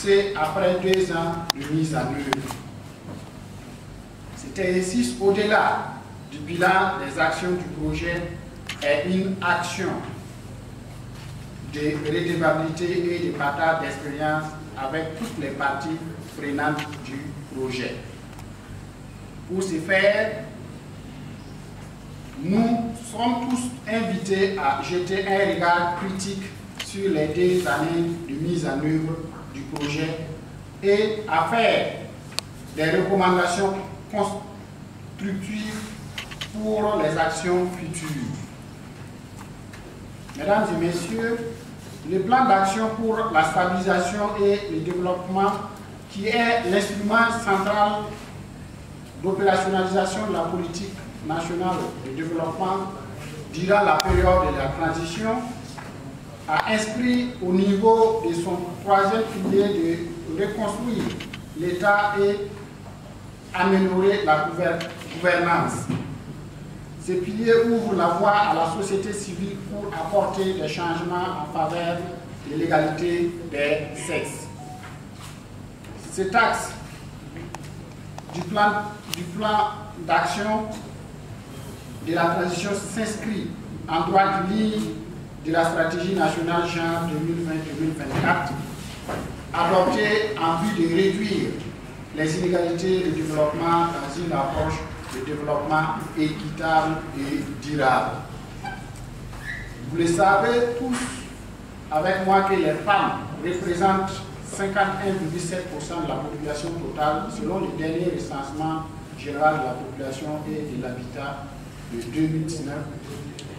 fixé après 2 ans de mise en œuvre. Cet exercice, au-delà du bilan des actions du projet, est une action de redevabilité et de partage d'expérience avec toutes les parties prenantes du projet. Pour ce faire, nous sommes tous invités à jeter un regard critique sur les 2 années de mise en œuvre du projet et à faire des recommandations constructives pour les actions futures. Mesdames et messieurs, le plan d'action pour la stabilisation et le développement, qui est l'instrument central d'opérationnalisation de la politique nationale de développement durant la période de la transition, a inscrit au niveau de son 3e pilier de reconstruire l'État et améliorer la gouvernance. Ce pilier ouvre la voie à la société civile pour apporter des changements en faveur de l'égalité des sexes. Cet axe du plan d'action de la transition s'inscrit en droite ligne de la stratégie nationale genre 2020-2024, adoptée en vue de réduire les inégalités de développement dans une approche de développement équitable et durable. Vous le savez tous avec moi que les femmes représentent 51,7% de la population totale selon le dernier recensement général de la population et de l'habitat de 2019,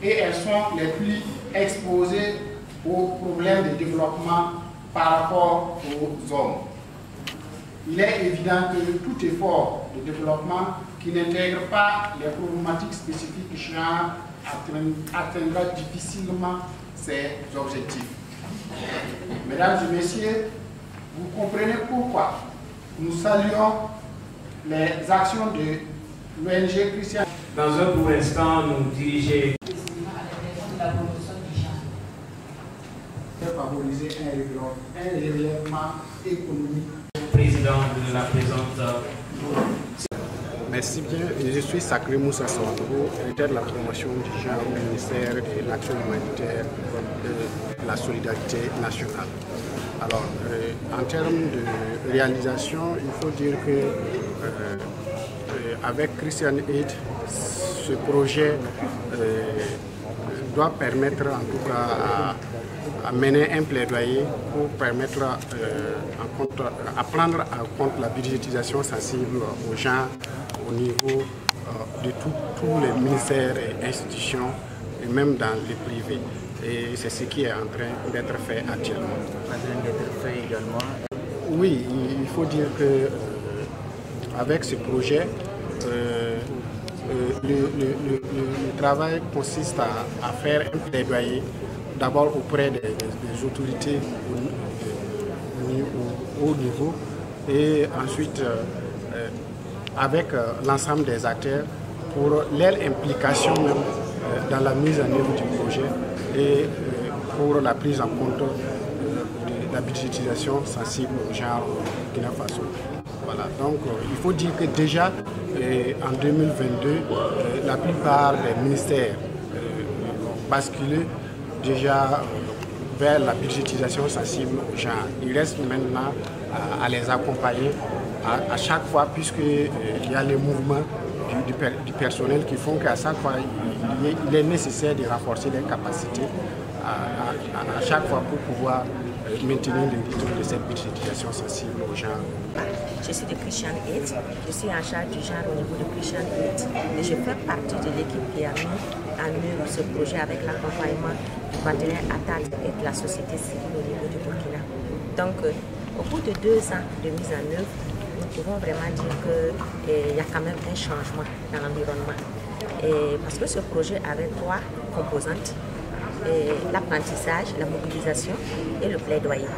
et elles sont les plus exposées aux problèmes de développement par rapport aux hommes. Il est évident que tout effort de développement qui n'intègre pas les problématiques spécifiques genre atteindra difficilement ses objectifs. Mesdames et messieurs, vous comprenez pourquoi nous saluons les actions de l'ONG Christiane. Dans un court instant, nous diriger. Favoriser un relèvement économique. Président de la présente. Merci bien. Je suis Sacré Moussa Sandro, directeur de la promotion du genre au ministère de l'Action humanitaire et de la solidarité nationale. Alors, en termes de réalisation, il faut dire que avec Christian Aid, ce projet doit permettre en tout cas à mener un plaidoyer pour permettre à prendre en compte la budgétisation sensible aux gens au niveau de tous les ministères et institutions et même dans les privés. Et c'est ce qui est en train d'être fait actuellement. Oui, il faut dire que avec ce projet, le travail consiste à faire un plaidoyer d'abord auprès des autorités au haut niveau et ensuite avec l'ensemble des acteurs pour leur implication même dans la mise en œuvre du projet et pour la prise en compte de la budgétisation sensible au genre au Burkina Faso. Voilà, donc il faut dire que déjà en 2022, la plupart des ministères ont basculé déjà vers la budgétisation sensible au genre. Il reste maintenant à les accompagner à chaque fois, puisqu'il y a les mouvements du personnel qui font qu'à chaque fois, il est nécessaire de renforcer les capacités à chaque fois pour pouvoir maintenir le rythme de cette budgétisation sensible au genre. Je suis de Christian Aid, je suis en charge du genre au niveau de Christian Aid et je fais partie de l'équipe qui a mis en œuvre ce projet avec l'accompagnement du partenaire ATAD et de la société civile au niveau du Burkina. Donc, au bout de 2 ans de mise en œuvre, nous pouvons vraiment dire qu'il y a quand même un changement dans l'environnement. Parce que ce projet avait 3 composantes, l'apprentissage, la mobilisation et le plaidoyer.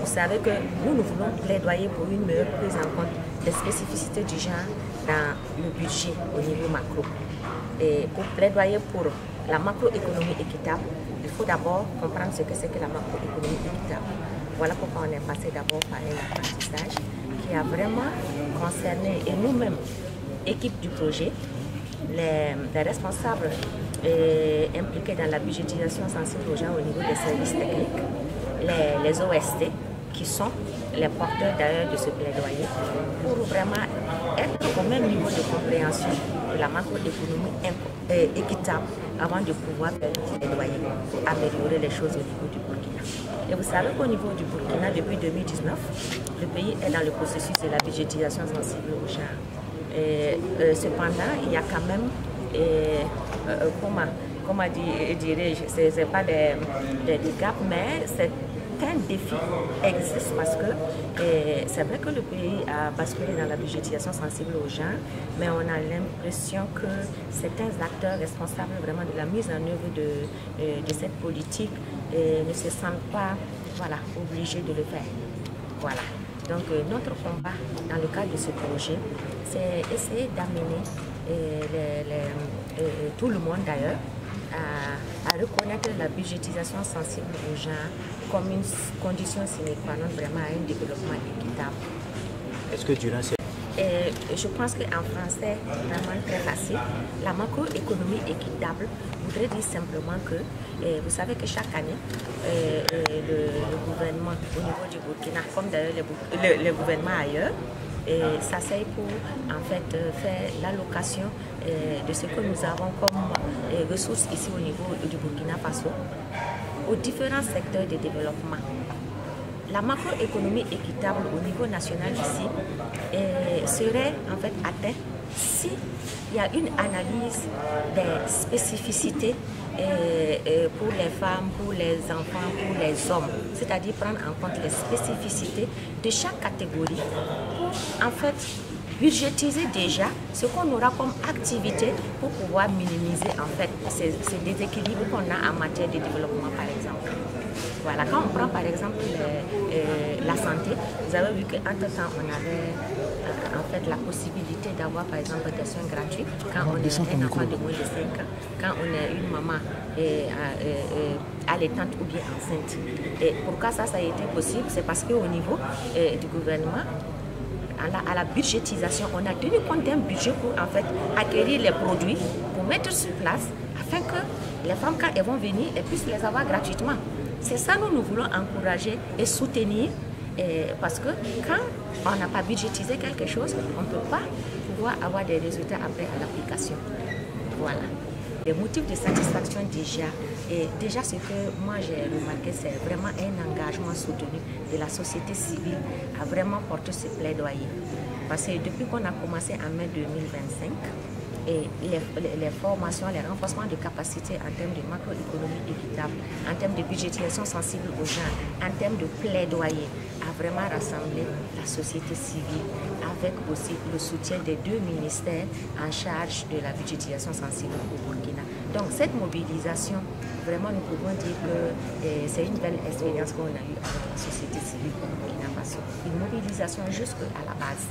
Vous savez que nous voulons plaidoyer pour une meilleure prise en compte des spécificités du genre dans le budget au niveau macro. Et pour plaidoyer pour la macroéconomie équitable, il faut d'abord comprendre ce que c'est que la macroéconomie équitable. Voilà pourquoi on est passé d'abord par un apprentissage qui a vraiment concerné, et nous-mêmes, équipe du projet, les responsables impliqués dans la budgétisation sensible aux gens au niveau des services techniques, les OST, qui sont les porteurs d'ailleurs de ce plaidoyer, pour vraiment être au même niveau de compréhension de la macroéconomie équitable avant de pouvoir faire le plaidoyer pour améliorer les choses au niveau du Burkina. Et vous savez qu'au niveau du Burkina, depuis 2019, le pays est dans le processus de la budgétisation sensible aux genre. Cependant, il y a quand même, comment dirais-je, c'est pas des gaps, mais certains défis existent parce que c'est vrai que le pays a basculé dans la budgétisation sensible aux gens, mais on a l'impression que certains acteurs responsables vraiment de la mise en œuvre de cette politique ne se sentent pas obligés de le faire. Voilà. Donc notre combat dans le cadre de ce projet, c'est essayer d'amener tout le monde d'ailleurs à reconnaître la budgétisation sensible aux gens comme une condition sine qua non vraiment à un développement équitable. Est-ce que durant ces... Je pense qu'en français, vraiment très facile, la macroéconomie équitable voudrait dire simplement que, vous savez que chaque année, le gouvernement au niveau du Burkina, comme d'ailleurs le gouvernement ailleurs, s'asseye pour en fait faire l'allocation de ce que nous avons comme ressources ici au niveau du Burkina Faso aux différents secteurs de développement. La macroéconomie équitable au niveau national ici serait en fait atteinte si il y a une analyse des spécificités pour les femmes, pour les enfants, pour les hommes, c'est-à-dire prendre en compte les spécificités de chaque catégorie pour en fait budgétiser déjà ce qu'on aura comme activité pour pouvoir minimiser en fait ces déséquilibres qu'on a en matière de développement par exemple. Voilà, quand on prend par exemple la santé, vous avez vu qu'entre-temps on avait en fait la possibilité d'avoir par exemple des soins gratuits quand on est un enfant de moins de 5 ans, quand on est une maman allaitante ou bien enceinte. Et pourquoi ça a été possible? C'est parce qu'au niveau du gouvernement, à la budgétisation, on a tenu compte d'un budget pour en fait acquérir les produits, pour mettre sur place, afin que les femmes, quand elles vont venir, elles puissent les avoir gratuitement. C'est ça que nous voulons encourager et soutenir, parce que quand on n'a pas budgétisé quelque chose, on ne peut pas pouvoir avoir des résultats après à l'application. Voilà. Les motifs de satisfaction déjà ce que moi j'ai remarqué, c'est vraiment un engagement soutenu de la société civile à vraiment porter ce plaidoyer. Parce que depuis qu'on a commencé en mai 2025, et les formations, les renforcements de capacités en termes de macroéconomie équitable, en termes de budgétisation sensible aux gens, en termes de plaidoyer, a vraiment rassemblé la société civile avec aussi le soutien des deux ministères en charge de la budgétisation sensible au Burkina. Donc cette mobilisation, vraiment nous pouvons dire que c'est une belle expérience qu'on a eue avec la société civile au Burkina Faso. Une mobilisation jusqu'à la base.